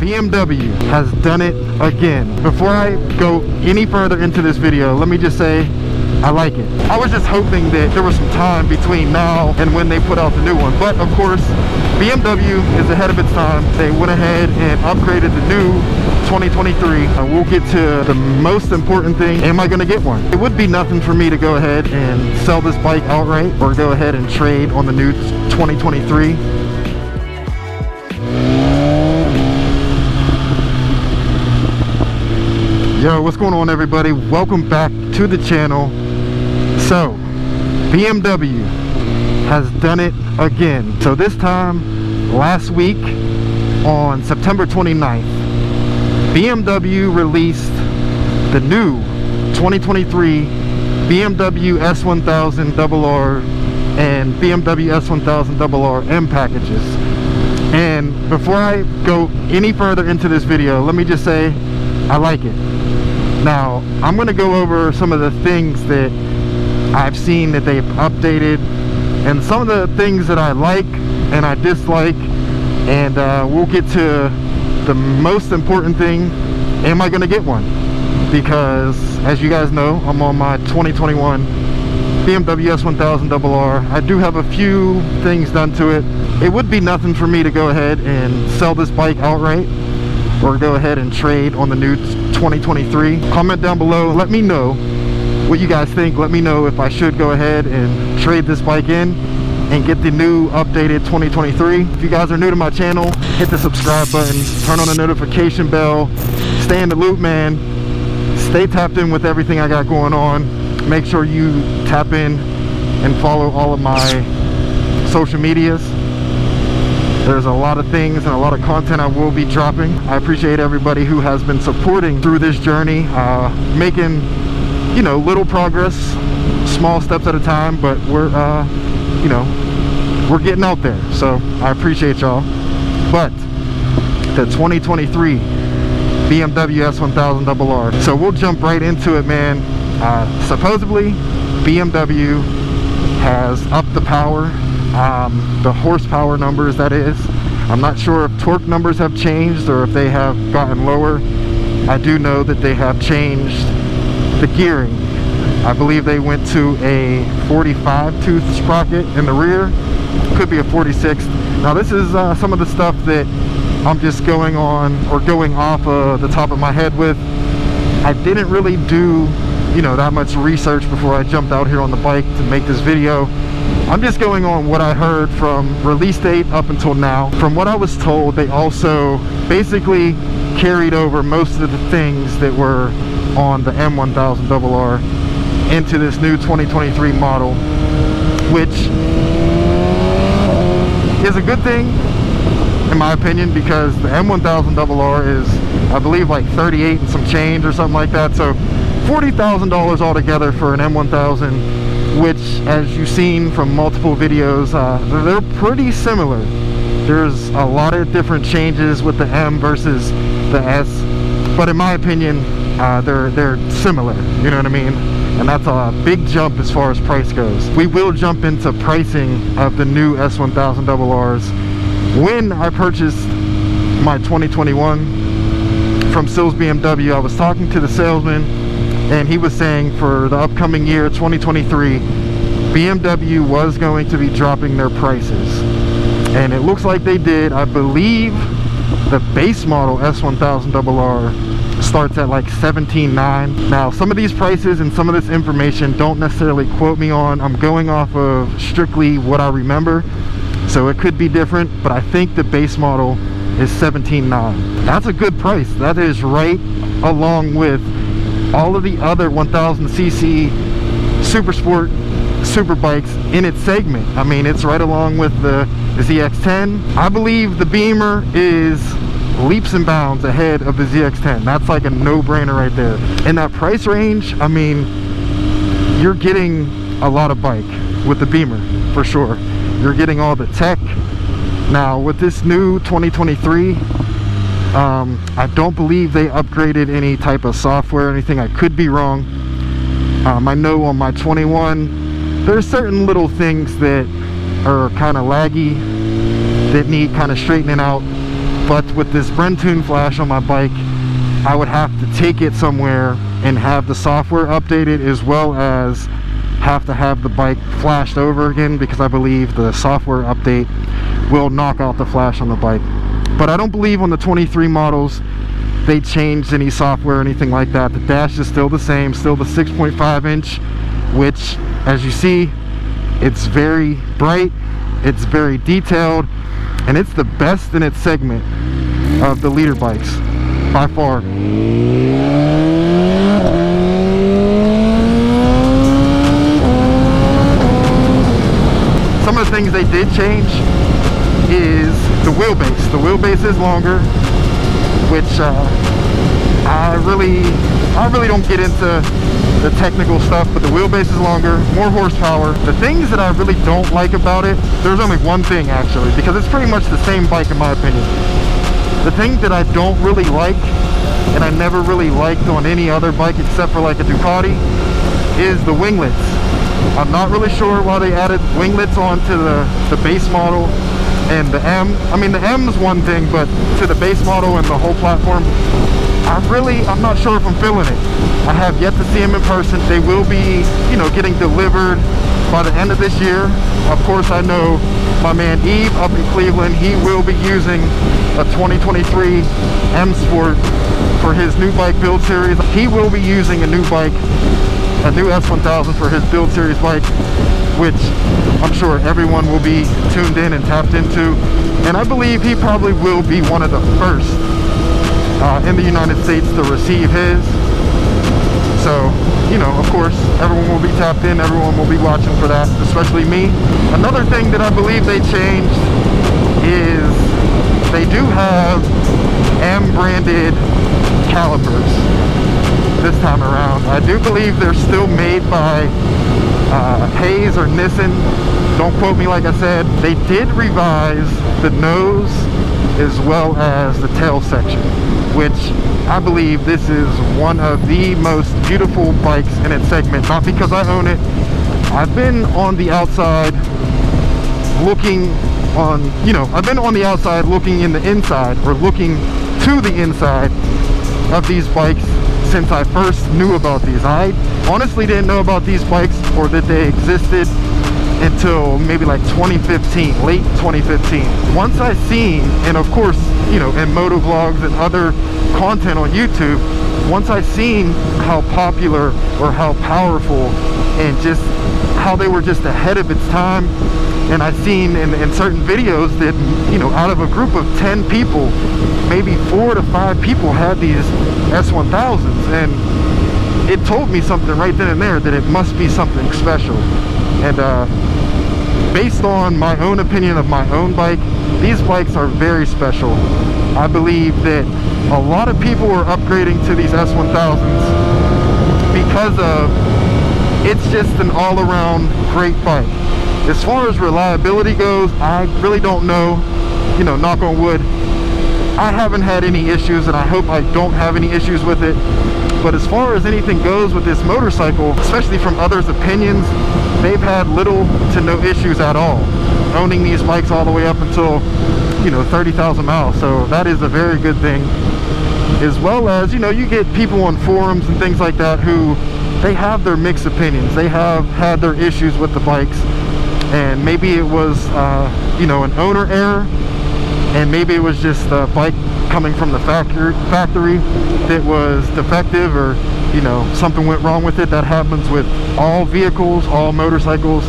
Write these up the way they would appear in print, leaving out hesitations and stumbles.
BMW has done it again. Before I go any further into this video, let me just say I like it. I was just hoping that there was some time between now and when they put out the new one, but of course BMW is ahead of its time. They went ahead and upgraded the new 2023. We'll get to the most important thing. Am I going to get one? It would be nothing for me to go ahead and sell this bike outright or go ahead and trade on the new 2023. Yo, what's going on, everybody? Welcome back to the channel. So BMW has done it again. So this time last week on September 29th, BMW released the new 2023 BMW S1000Rr and Bmw S1000Rr M packages. And before I go any further into this video, let me just say I like it. Now I'm going to go over some of the things that I've seen that they've updated and some of the things that I like and I dislike, and we'll get to the most important thing. Am I going to get one? Because as you guys know, I'm on my 2021 BMW S1000Rr. I do have a few things done to it. It would be nothing for me to go ahead and sell this bike outright or go ahead and trade on the new 2023. Comment down below, let me know what you guys think. Let me know if I should go ahead and trade this bike in and get the new updated 2023. If you guys are new to my channel, hit the subscribe button, turn on the notification bell, stay in the loop, man. Stay tapped in with everything I got going on. Make sure you tap in and follow all of my social medias. There's a lot of things and a lot of content I will be dropping. I appreciate everybody who has been supporting through this journey, making, you know, little progress, small steps at a time, but we're you know, we're getting out there, so I appreciate y'all. But the 2023 BMW S1000Rr, so we'll jump right into it, man. Supposedly BMW has upped the power, the horsepower numbers, that is. I'm not sure if torque numbers have changed or if they have gotten lower. I do know that they have changed the gearing. I believe they went to a 45 tooth sprocket in the rear, could be a 46. Now this is some of the stuff that I'm just going on or going off of the top of my head with. I didn't really do, you know, that much research before I jumped out here on the bike to make this video. I'm just going on what I heard from release date up until now. From what I was told, they also basically carried over most of the things that were on the M1000Rr into this new 2023 model, which is a good thing in my opinion, because the M1000Rr is, I believe, like 38 and some change or something like that. So $40,000 altogether for an M1000, which, as you've seen from multiple videos, they're pretty similar. There's a lot of different changes with the M versus the S, but in my opinion, they're similar, you know what I mean? And that's a big jump as far as price goes. We will jump into pricing of the new S1000Rrs. When I purchased my 2021 from Sills BMW, I was talking to the salesman, and he was saying for the upcoming year 2023, BMW was going to be dropping their prices, and it looks like they did. I believe the base model S1000Rr starts at like $17,900. Now some of these prices and some of this information, don't necessarily quote me on. I'm going off of strictly what I remember, so it could be different, but I think the base model is $17,900. That's a good price. That is right along with all of the other 1000cc super sport super bikes in its segment. I mean, it's right along with the ZX10. I believe the Beamer is leaps and bounds ahead of the ZX10. That's like a no-brainer right there. In that price range, I mean, you're getting a lot of bike with the Beamer for sure. You're getting all the tech. Now with this new 2023, I don't believe they upgraded any type of software or anything. I could be wrong. I know on my 21 there's certain little things that are kind of laggy that need kind of straightening out. But with this Brentoon flash on my bike, I would have to take it somewhere and have the software updated, as well as have to have the bike flashed over again, because I believe the software update will knock out the flash on the bike. But I don't believe on the 23 models they changed any software or anything like that. The dash is still the same, still the 6.5 inch, which, as you see, it's very bright, it's very detailed, and it's the best in its segment of the leader bikes by far. Some of the things they did change is the wheelbase. The wheelbase is longer, which I really don't get into the technical stuff, but the wheelbase is longer, more horsepower. The things that I really don't like about it, there's only one thing actually, because it's pretty much the same bike in my opinion. The thing that I don't really like, and I never really liked on any other bike except for like a Ducati, is the winglets. I'm not really sure why they added winglets onto the base model and the M. I mean, the M is one thing, but to the base model and the whole platform, I'm not sure if I'm feeling it. I have yet to see them in person. They will be, getting delivered by the end of this year. Of course, I know my man Eve up in Cleveland, he will be using a 2023 M Sport for his new bike build series. He will be using a new bike, a new S1000 for his build series bike, which I'm sure everyone will be tuned in and tapped into. And I believe he probably will be one of the first in the United States to receive his. So, of course, everyone will be tapped in, everyone will be watching for that, especially me. Another thing that I believe they changed is they do have M branded calipers this time around. I do believe they're still made by Hayes or Nissan. Don't quote me, like I said. They did revise the nose as well as the tail section, which I believe this is one of the most beautiful bikes in its segment. Not because I own it. I've been on the outside looking on, I've been on the outside looking in the inside, or looking to the inside of these bikes since I first knew about these. I honestly didn't know about these bikes or that they existed until maybe like 2015, late 2015. Once I seen, and of course, in motovlogs and other content on YouTube, once I seen how popular or how powerful and just how they were just ahead of its time, and I seen in certain videos that, out of a group of 10 people, maybe 4 to 5 people had these S1000s, and it told me something right then and there that it must be something special. And based on my own opinion of my own bike, these bikes are very special. I believe that a lot of people are upgrading to these S1000s because of it's just an all-around great bike. As far as reliability goes, I really don't know, knock on wood. I haven't had any issues, and I hope I don't have any issues with it. But as far as anything goes with this motorcycle, especially from others' opinions, they've had little to no issues at all, owning these bikes all the way up until, 30,000 miles. So that is a very good thing. As well as, you get people on forums and things like that who, they have their mixed opinions. They have had their issues with the bikes, and maybe it was, an owner error, and maybe it was just a bike coming from the factory that was defective, or something went wrong with it. That happens with all vehicles, all motorcycles,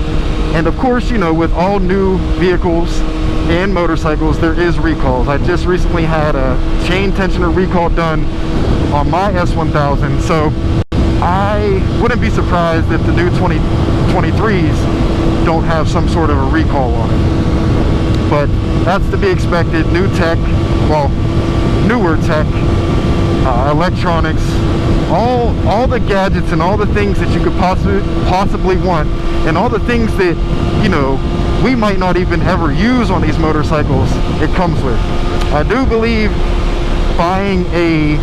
and of course, with all new vehicles and motorcycles, there is recalls. I just recently had a chain tensioner recall done on my S1000, so I wouldn't be surprised if the new 2023s don't have some sort of a recall on it. But that's to be expected. New tech, well, newer tech, electronics, all the gadgets and all the things that you could possibly want, and all the things that we might not even ever use on these motorcycles, it comes with. I do believe buying a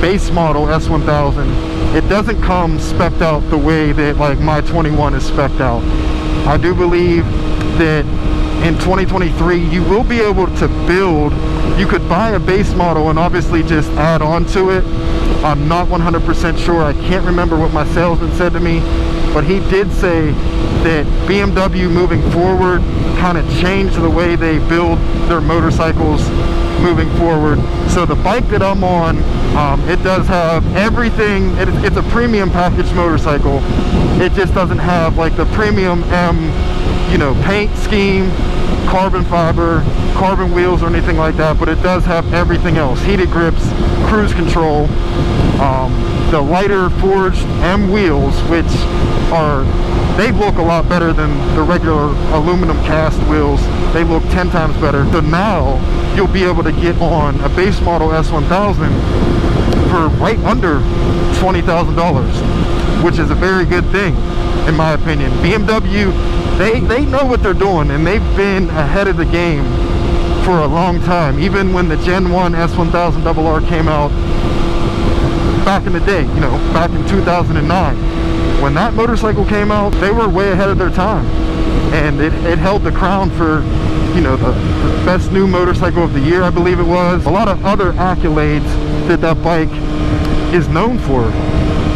base model S1000, it doesn't come spec'd out the way that like my 21 is spec'd out. I do believe that in 2023, you will be able to build. You could buy a base model and obviously just add on to it. I'm not 100% sure. I can't remember what my salesman said to me, but he did say that BMW moving forward kind of changed the way they build their motorcycles moving forward. So the bike that I'm on, it does have everything. It's a premium package motorcycle. It just doesn't have like the premium paint scheme, carbon fiber, carbon wheels or anything like that, but it does have everything else. Heated grips, cruise control, the lighter forged M wheels, which they look a lot better than the regular aluminum cast wheels. They look 10 times better. So now you'll be able to get on a base model S1000 for right under $20,000, which is a very good thing in my opinion. BMW, they know what they're doing, and they've been ahead of the game for a long time. Even when the Gen 1 S1000Rr came out back in the day, back in 2009, when that motorcycle came out, they were way ahead of their time, and it held the crown for the best new motorcycle of the year, I believe it was. A lot of other accolades that bike is known for,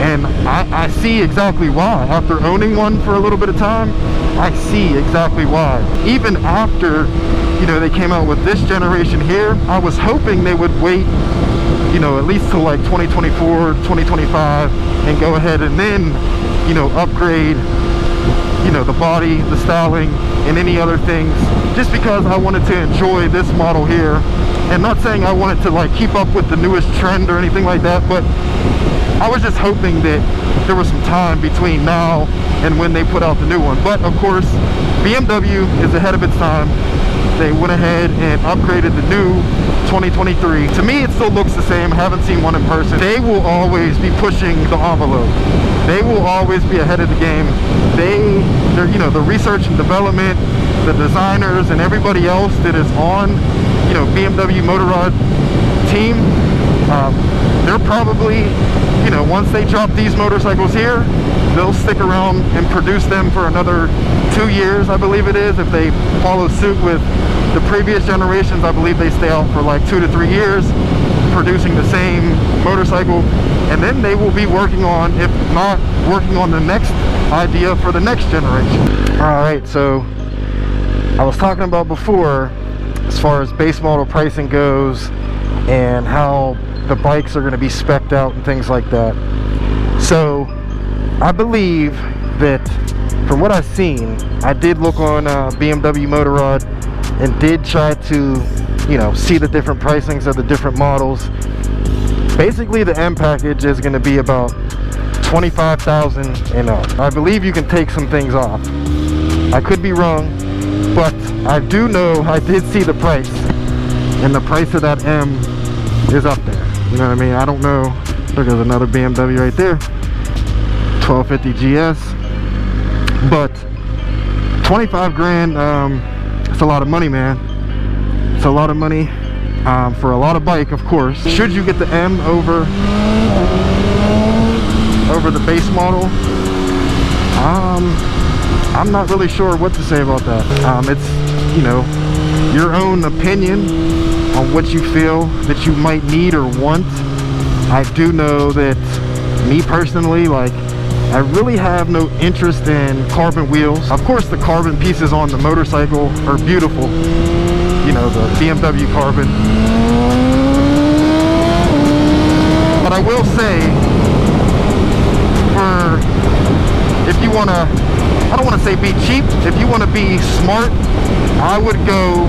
and I see exactly why. After owning one for a little bit of time, I see exactly why. Even after they came out with this generation here, I was hoping they would wait at least till like 2024, 2025, and go ahead and then upgrade the body, the styling, and any other things, just because I wanted to enjoy this model here. And not saying I wanted to like keep up with the newest trend or anything like that, but I was just hoping that there was some time between now and when they put out the new one. But of course, BMW is ahead of its time. They went ahead and upgraded the new 2023. To me, it still looks the same. I haven't seen one in person. They will always be pushing the envelope. They will always be ahead of the game. They're the research and development, the designers, and everybody else that is on Bmwmotorrad team. They're probably once they drop these motorcycles here, they'll stick around and produce them for another 2 years, I believe it is. If they follow suit with the previous generations, I believe they stay out for like 2 to 3 years producing the same motorcycle, and then they will be working on, if not working on, the next idea for the next generation. All right, so I was talking about before, as far as base model pricing goes and how the bikes are going to be spec'd out and things like that. So I believe that from what I've seen, I did look on Bmwmotorrad and did try to see the different pricings of the different models. Basically the M package is going to be about $25,000 and up. I believe you can take some things off. I could be wrong, but I do know I did see the price, and the price of that M is up there. You know what I mean? I don't know. Look, there's another BMW right there, 1250 GS. But 25 grand, it's a lot of money, man. It's a lot of money for a lot of bike, of course. Should you get the M over the base model, I'm not really sure what to say about that. It's your own opinion on what you feel that you might need or want. I do know that me personally, like, I really have no interest in carbon wheels. Of course, the carbon pieces on the motorcycle are beautiful, the BMW carbon. But I will say, if you want to, I don't want to say be cheap, if you want to be smart, I would go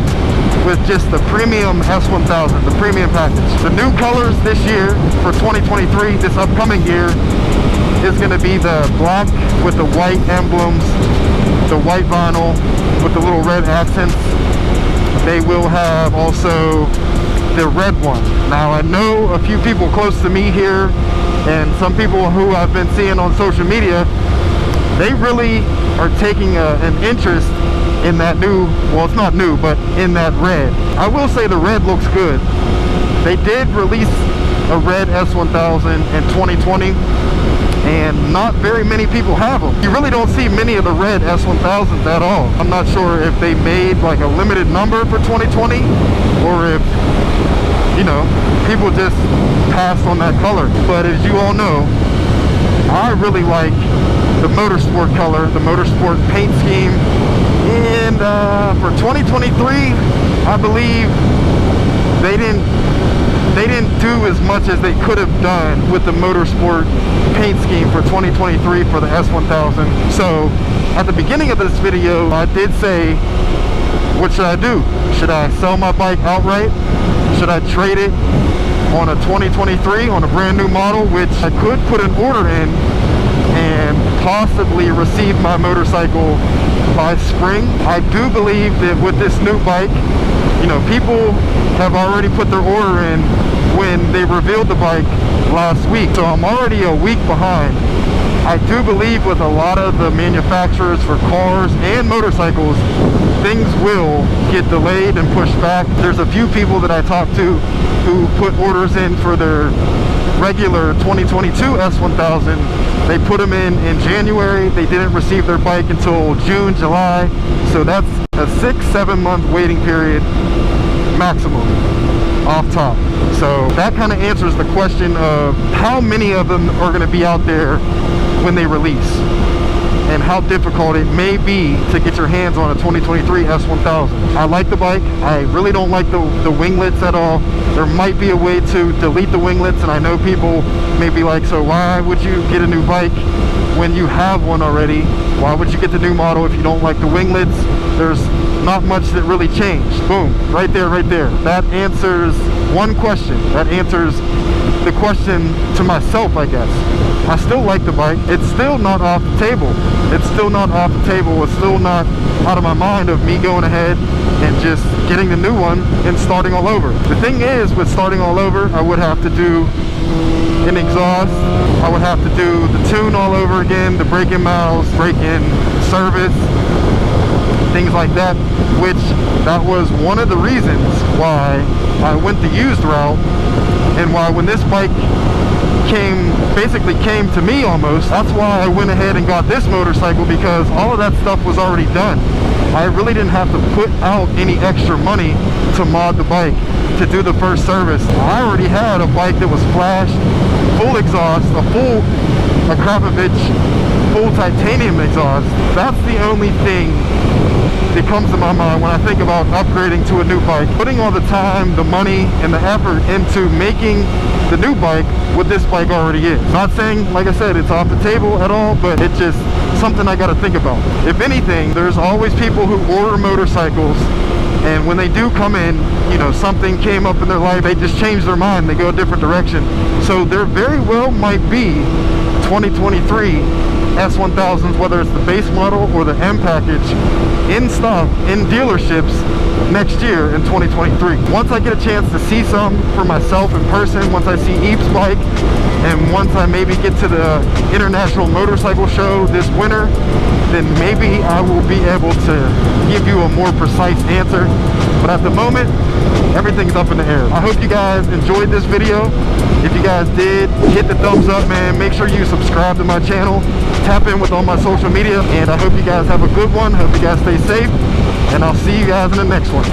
with just the premium S1000, the premium package. The new colors this year for 2023, this upcoming year, is going to be the black with the white emblems, the white vinyl with the little red accents. They will have also the red one. Now I know a few people close to me here, and some people who I've been seeing on social media, they really are taking an interest in that new, well, it's not new, but in that red. I will say the red looks good. They did release a red S1000 in 2020. and not very many people have them. You really don't see many of the red S1000s at all. I'm not sure if they made like a limited number for 2020 or if, you know, people just passed on that color. But as you all know, I really like the motorsport color, the motorsport paint scheme. And for 2023, I believe they didn't do as much as they could have done with the motorsport paint scheme for 2023 for the S1000. So at the beginning of this video, I did say, what should I do? Should I sell my bike outright? Should I trade it on a 2023 on a brand new model, which I could put an order in and possibly receive my motorcycle by spring? I do believe that with this new bike, you know, people have already put their order in when they revealed the bike last week, so I'm already a week behind. I do believe with a lot of the manufacturers for cars and motorcycles, things will get delayed and pushed back. There's a few people that I talked to who put orders in for their regular 2022 S1000. They put them in January. They didn't receive their bike until June, July. So that's a 6-7 month waiting period maximum off top. So that kind of answers the question of how many of them are going to be out there when they release, and how difficult it may be to get your hands on a 2023 S1000. I like the bike. I really don't like the winglets at all. There might be a way to delete the winglets, and I know people may be like, so why would you get a new bike when you have one already? Why would you get the new model if you don't like the winglets? There's not much that really changed. Boom, right there, right there. That answers one question. That answers the question to myself, I guess. I still like the bike. It's still not off the table. It's still not off the table. It's still not out of my mind of me going ahead and just getting the new one and starting all over. The thing is, with starting all over, I would have to do an exhaust. I would have to do the tune all over again, the break-in miles, break-in service, things like that, which that was one of the reasons why I went the used route, and why when this bike basically came to me almost, that's why I went ahead and got this motorcycle, because all of that stuff was already done. I really didn't have to put out any extra money to mod the bike, to do the first service. I already had a bike that was flashed, full exhaust, a Krapovich full titanium exhaust. That's the only thing that comes to my mind when I think about upgrading to a new bike. Putting all the time, the money, and the effort into making the new bike what this bike already is. Not saying, like I said, it's off the table at all, but it's just something I gotta think about. If anything, there's always people who order motorcycles, and when they do come in, you know, something came up in their life, they just change their mind, they go a different direction. So there very well might be 2023 S1000s, whether it's the base model or the M package, in stock in dealerships next year in 2023. Once I get a chance to see some for myself in person, once I see Eep's bike, and once I maybe get to the International Motorcycle Show this winter, then maybe I will be able to give you a more precise answer. But at the moment, everything's up in the air. I hope you guys enjoyed this video. If you guys did, hit the thumbs up, man. Make sure you subscribe to my channel. Tap in with all my social media. And I hope you guys have a good one. Hope you guys stay safe. And I'll see you guys in the next one.